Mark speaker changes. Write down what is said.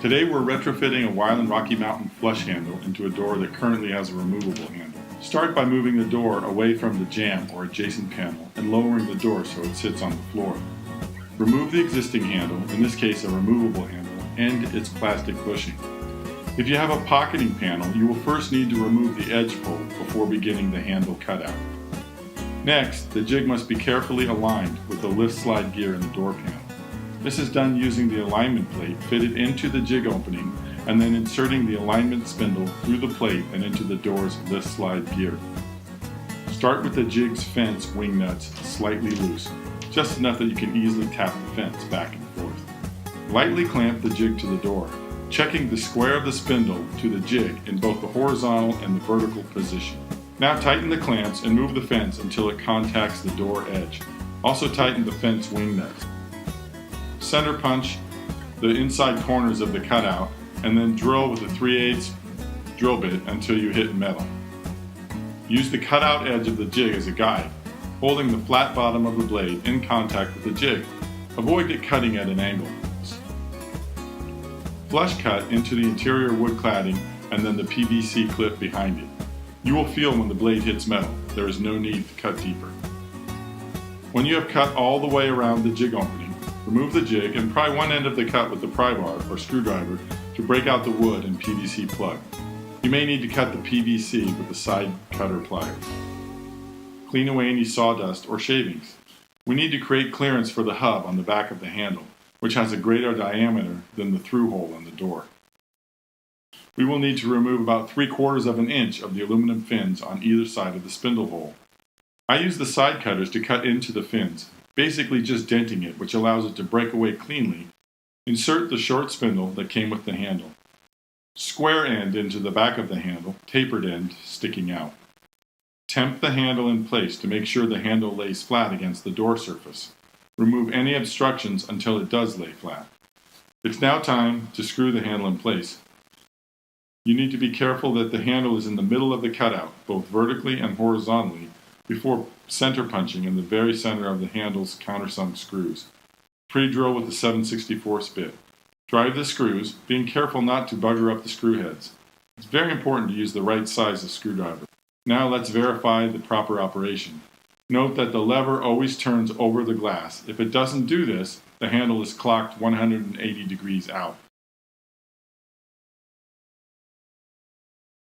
Speaker 1: Today we're retrofitting a Weiland Rocky Mountain flush handle into a door that currently has a removable handle. Start by moving the door away from the jamb or adjacent panel and lowering the door so it sits on the floor. Remove the existing handle, in this case a removable handle, and its plastic bushing. If you have a pocketing panel, you will first need to remove the edge pull before beginning the handle cutout. Next, the jig must be carefully aligned with the lift slide gear in the door panel. This is done using the alignment plate fitted into the jig opening and then inserting the alignment spindle through the plate and into the door's lift slide gear. Start with the jig's fence wing nuts slightly loose, just enough that you can easily tap the fence back and forth. Lightly clamp the jig to the door, checking the square of the spindle to the jig in both the horizontal and the vertical position. Now tighten the clamps and move the fence until it contacts the door edge. Also tighten the fence wing nuts. Center punch the inside corners of the cutout and then drill with a 3/8 drill bit until you hit metal. Use the cutout edge of the jig as a guide, holding the flat bottom of the blade in contact with the jig. Avoid it cutting at an angle. Flush cut into the interior wood cladding and then the PVC clip behind it. You will feel when the blade hits metal. There is no need to cut deeper. When you have cut all the way around the jig opening, remove the jig and pry one end of the cut with the pry bar or screwdriver to break out the wood and PVC plug. You may need to cut the PVC with the side cutter pliers. Clean away any sawdust or shavings. We need to create clearance for the hub on the back of the handle, which has a greater diameter than the through hole in the door. We will need to remove about 3/4 of an inch of the aluminum fins on either side of the spindle hole. I use the side cutters to cut into the fins, basically just denting it, which allows it to break away cleanly. Insert the short spindle that came with the handle. Square end into the back of the handle, tapered end sticking out. Temp the handle in place to make sure the handle lays flat against the door surface. Remove any obstructions until it does lay flat. It's now time to screw the handle in place. You need to be careful that the handle is in the middle of the cutout, both vertically and horizontally, before center punching in the very center of the handle's countersunk screws. Pre-drill with a 7/64 bit. Drive the screws, being careful not to bugger up the screw heads. It's very important to use the right size of screwdriver. Now let's verify the proper operation. Note that the lever always turns over the glass. If it doesn't do this, the handle is clocked 180 degrees out.